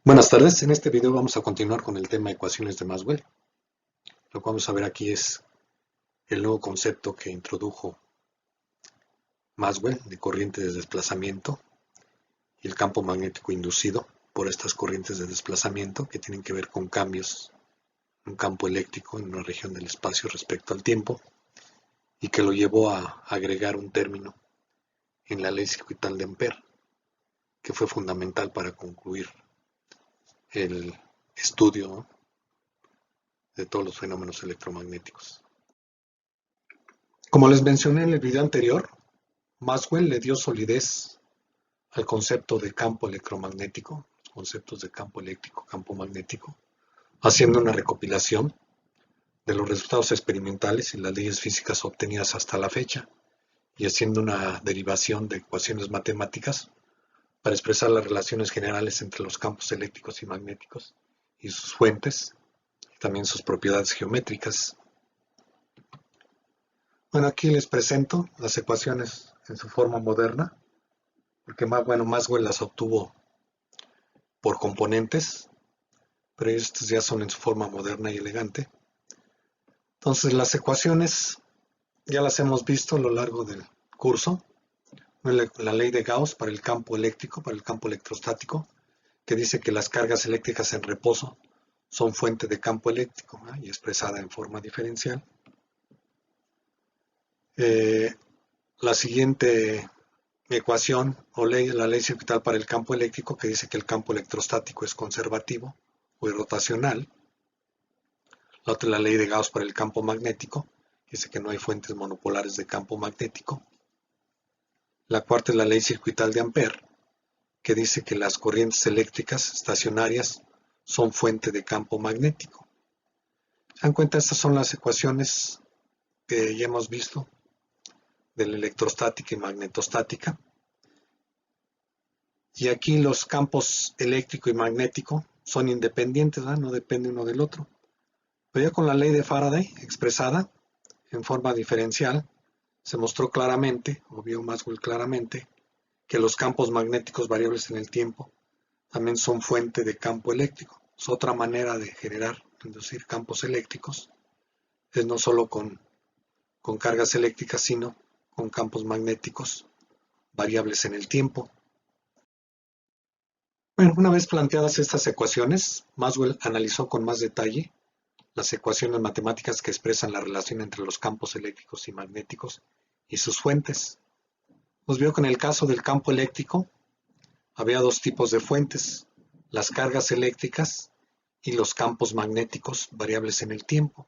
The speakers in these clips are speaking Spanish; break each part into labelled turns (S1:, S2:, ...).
S1: Buenas tardes, en este video vamos a continuar con el tema ecuaciones de Maxwell. Lo que vamos a ver aquí es el nuevo concepto que introdujo Maxwell de corriente de desplazamiento y el campo magnético inducido por estas corrientes de desplazamiento que tienen que ver con cambios en un campo eléctrico en una región del espacio respecto al tiempo y que lo llevó a agregar un término en la ley circuital de Ampère que fue fundamental para concluir el estudio de todos los fenómenos electromagnéticos. Como les mencioné en el video anterior, Maxwell le dio solidez al concepto de campo electromagnético, los conceptos de campo eléctrico, campo magnético, haciendo una recopilación de los resultados experimentales y las leyes físicas obtenidas hasta la fecha, y haciendo una derivación de ecuaciones matemáticas para expresar las relaciones generales entre los campos eléctricos y magnéticos y sus fuentes, y también sus propiedades geométricas. Bueno, aquí les presento las ecuaciones en su forma moderna, porque Maxwell las obtuvo por componentes, pero estas ya son en su forma moderna y elegante. Entonces las ecuaciones ya las hemos visto a lo largo del curso. La ley de Gauss para el campo eléctrico, para el campo electrostático, que dice que las cargas eléctricas en reposo son fuente de campo eléctrico, ¿no? Y expresada en forma diferencial. La siguiente ecuación o ley, la ley circuital para el campo eléctrico, que dice que el campo electrostático es conservativo o rotacional. La otra es la ley de Gauss para el campo magnético, dice que no hay fuentes monopolares de campo magnético. La cuarta es la ley circuital de Ampère, que dice que las corrientes eléctricas estacionarias son fuente de campo magnético. Se dan cuenta, estas son las ecuaciones que ya hemos visto de la electrostática y magnetostática. Y aquí los campos eléctrico y magnético son independientes, ¿verdad? No dependen uno del otro. Pero ya con la ley de Faraday expresada en forma diferencial, se mostró claramente, o vio Maxwell claramente, que los campos magnéticos variables en el tiempo también son fuente de campo eléctrico. Es otra manera de generar, inducir campos eléctricos, es no solo con cargas eléctricas, sino con campos magnéticos variables en el tiempo. Bueno, una vez planteadas estas ecuaciones, Maxwell analizó con más detalle las ecuaciones matemáticas que expresan la relación entre los campos eléctricos y magnéticos y sus fuentes. Nos vio que en el caso del campo eléctrico había dos tipos de fuentes, las cargas eléctricas y los campos magnéticos variables en el tiempo.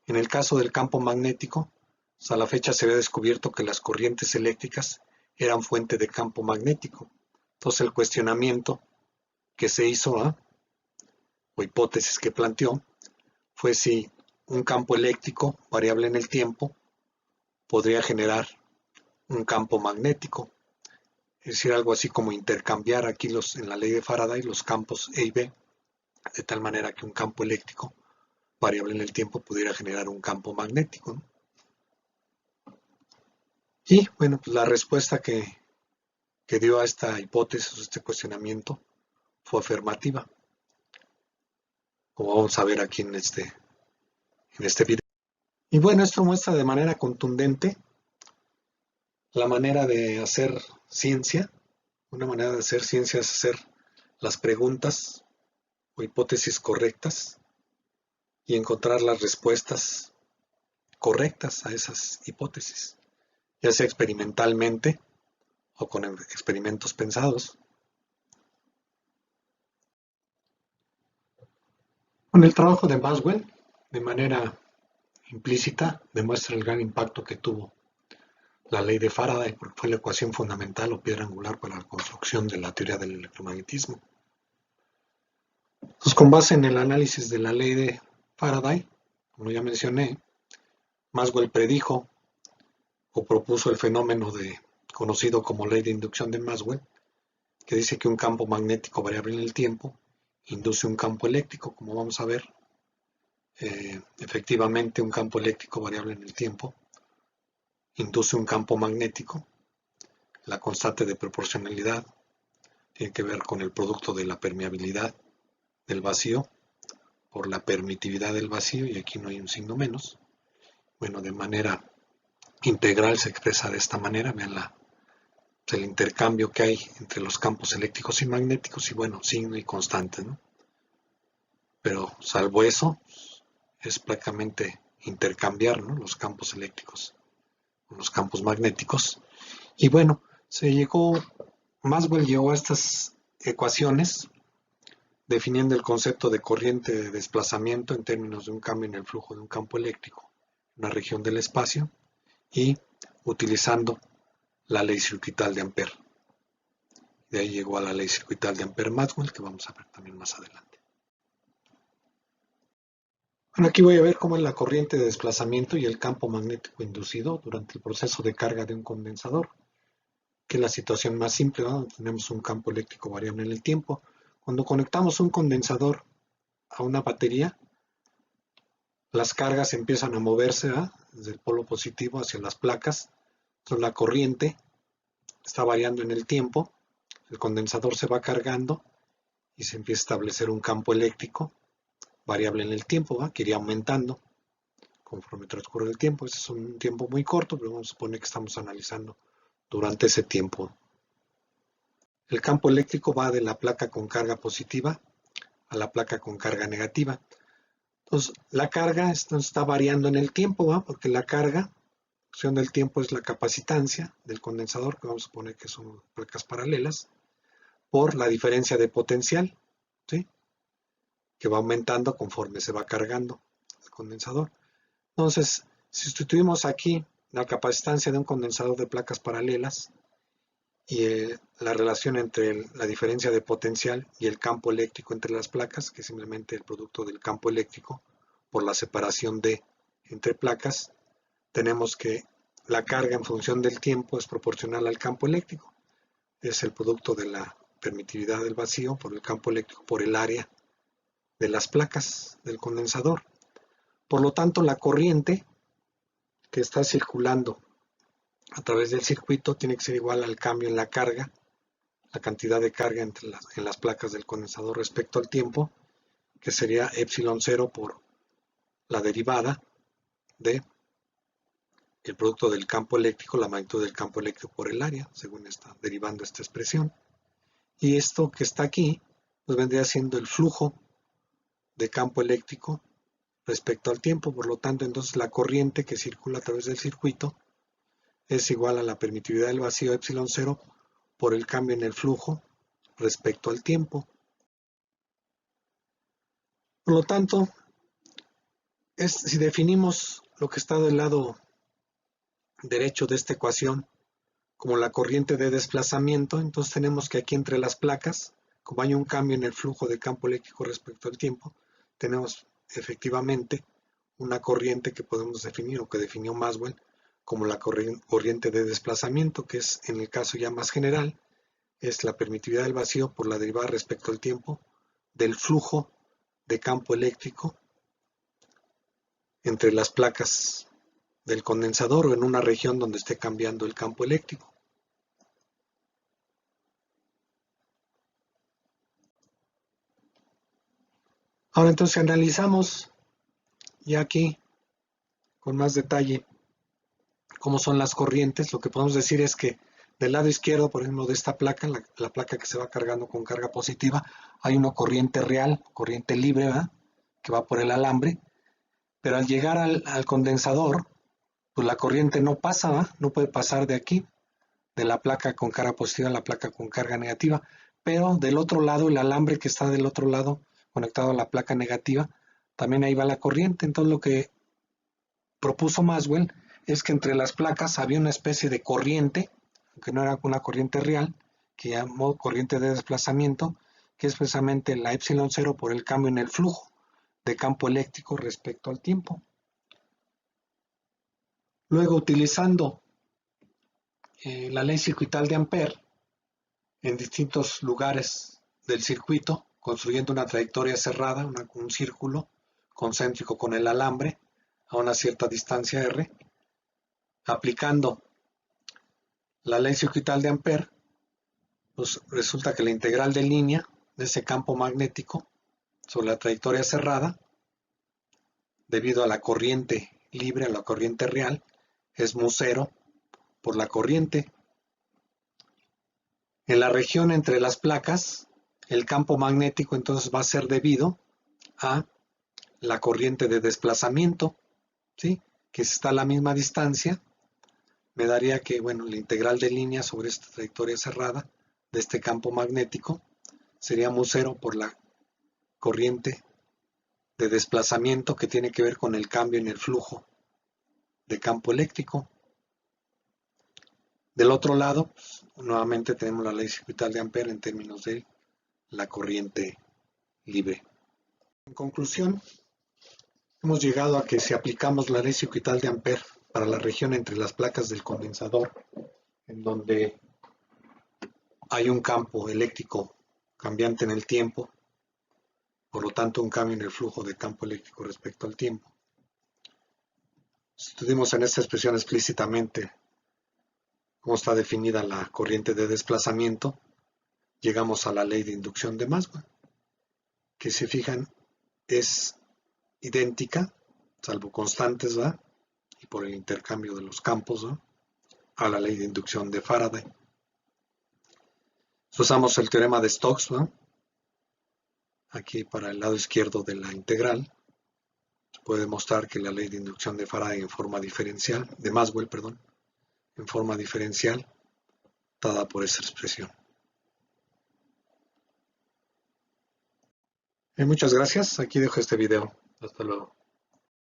S1: En el caso del campo magnético, hasta la fecha se había descubierto que las corrientes eléctricas eran fuente de campo magnético. Entonces el cuestionamiento que se hizo, o hipótesis que planteó, fue si un campo eléctrico variable en el tiempo podría generar un campo magnético. Es decir, algo así como intercambiar aquí en la ley de Faraday los campos E y B, de tal manera que un campo eléctrico variable en el tiempo pudiera generar un campo magnético, ¿no? Y bueno, pues la respuesta que dio a esta hipótesis, a este cuestionamiento, fue afirmativa, como vamos a ver aquí en este video. Y bueno, esto muestra de manera contundente la manera de hacer ciencia. Una manera de hacer ciencia es hacer las preguntas o hipótesis correctas y encontrar las respuestas correctas a esas hipótesis, ya sea experimentalmente o con experimentos pensados. Con el trabajo de Maxwell, de manera implícita, demuestra el gran impacto que tuvo la ley de Faraday, porque fue la ecuación fundamental o piedra angular para la construcción de la teoría del electromagnetismo. Entonces, con base en el análisis de la ley de Faraday, como ya mencioné, Maxwell predijo o propuso el fenómeno conocido como ley de inducción de Maxwell, que dice que un campo magnético variable en el tiempo induce un campo eléctrico, como vamos a ver. Efectivamente, un campo eléctrico variable en el tiempo induce un campo magnético. La constante de proporcionalidad tiene que ver con el producto de la permeabilidad del vacío por la permitividad del vacío, y aquí no hay un signo menos. Bueno, de manera integral se expresa de esta manera. Vean el intercambio que hay entre los campos eléctricos y magnéticos, y bueno, signo y constante, ¿no? Pero salvo eso, es prácticamente intercambiar, ¿no?, los campos eléctricos con los campos magnéticos. Y bueno, Maxwell llegó a estas ecuaciones definiendo el concepto de corriente de desplazamiento en términos de un cambio en el flujo de un campo eléctrico en una región del espacio, y utilizando la ley circuital de Ampère. De ahí llegó a la ley circuital de Ampère-Maxwell, que vamos a ver también más adelante. Bueno, aquí voy a ver cómo es la corriente de desplazamiento y el campo magnético inducido durante el proceso de carga de un condensador, que es la situación más simple, ¿no? Tenemos un campo eléctrico variable en el tiempo. Cuando conectamos un condensador a una batería, las cargas empiezan a moverse, ¿verdad?, desde el polo positivo hacia las placas. Entonces la corriente está variando en el tiempo, el condensador se va cargando y se empieza a establecer un campo eléctrico variable en el tiempo, ¿va?, que iría aumentando conforme transcurre el tiempo. Este es un tiempo muy corto, pero vamos a suponer que estamos analizando durante ese tiempo. El campo eléctrico va de la placa con carga positiva a la placa con carga negativa. Entonces, la carga está variando en el tiempo, ¿va?, porque la carga, función del tiempo, es la capacitancia del condensador, que vamos a suponer que son placas paralelas, por la diferencia de potencial, ¿sí?, que va aumentando conforme se va cargando el condensador. Entonces, si sustituimos aquí la capacitancia de un condensador de placas paralelas y la relación entre la diferencia de potencial y el campo eléctrico entre las placas, que es simplemente el producto del campo eléctrico por la separación entre placas, tenemos que la carga en función del tiempo es proporcional al campo eléctrico. Es el producto de la permitividad del vacío por el campo eléctrico por el área de las placas del condensador. Por lo tanto, la corriente que está circulando a través del circuito tiene que ser igual al cambio en la carga, la cantidad de carga en las placas del condensador respecto al tiempo, que sería epsilon 0 por la derivada de el producto del campo eléctrico, la magnitud del campo eléctrico por el área, según está derivando esta expresión. Y esto que está aquí, pues vendría siendo el flujo de campo eléctrico respecto al tiempo. Por lo tanto, entonces la corriente que circula a través del circuito es igual a la permitividad del vacío epsilon 0 por el cambio en el flujo respecto al tiempo. Por lo tanto, si definimos lo que está del lado derecho de esta ecuación como la corriente de desplazamiento, entonces tenemos que aquí entre las placas, como hay un cambio en el flujo de campo eléctrico respecto al tiempo, tenemos efectivamente una corriente que podemos definir, o que definió Maxwell, como la corriente de desplazamiento, que es, en el caso ya más general, es la permitividad del vacío por la derivada respecto al tiempo del flujo de campo eléctrico entre las placas del condensador o en una región donde esté cambiando el campo eléctrico. Ahora entonces analizamos ya aquí con más detalle cómo son las corrientes. Lo que podemos decir es que del lado izquierdo, por ejemplo, de esta placa, la placa que se va cargando con carga positiva, hay una corriente real, corriente libre, ¿verdad?, que va por el alambre, pero al llegar al condensador, pues la corriente no pasa, ¿verdad?, no puede pasar de aquí, de la placa con carga positiva a la placa con carga negativa, pero del otro lado, el alambre que está del otro lado, conectado a la placa negativa, también ahí va la corriente. Entonces lo que propuso Maxwell es que entre las placas había una especie de corriente, aunque no era una corriente real, que llamó corriente de desplazamiento, que es precisamente la epsilon 0 por el cambio en el flujo de campo eléctrico respecto al tiempo. Luego, utilizando la ley circuital de Ampère en distintos lugares del circuito, construyendo una trayectoria cerrada, un círculo concéntrico con el alambre a una cierta distancia r, aplicando la ley circuital de Ampère, Pues resulta que la integral de línea de ese campo magnético sobre la trayectoria cerrada, debido a la corriente libre, a la corriente real, es mu0 por la corriente. En la región entre las placas, el campo magnético entonces va a ser debido a la corriente de desplazamiento, ¿sí? Que si está a la misma distancia, me daría que, bueno, la integral de línea sobre esta trayectoria cerrada de este campo magnético sería mu0 por la corriente de desplazamiento que tiene que ver con el cambio en el flujo de campo eléctrico. Del otro lado, pues, nuevamente tenemos la ley circuital de Ampère en términos de la corriente libre. En conclusión, hemos llegado a que si aplicamos la ley circuital de Ampère para la región entre las placas del condensador, en donde hay un campo eléctrico cambiante en el tiempo, por lo tanto un cambio en el flujo de campo eléctrico respecto al tiempo. Estudiamos en esta expresión explícitamente cómo está definida la corriente de desplazamiento, llegamos a la ley de inducción de Maxwell, que si fijan es idéntica, salvo constantes, ¿verdad? Y por el intercambio de los campos, ¿verdad?, a la ley de inducción de Faraday. Usamos el teorema de Stokes, ¿verdad?, aquí para el lado izquierdo de la integral. Se puede demostrar que la ley de inducción de Faraday en forma diferencial, de Maxwell, perdón, en forma diferencial, dada por esa expresión. Muchas gracias. Aquí dejo este video. Hasta luego.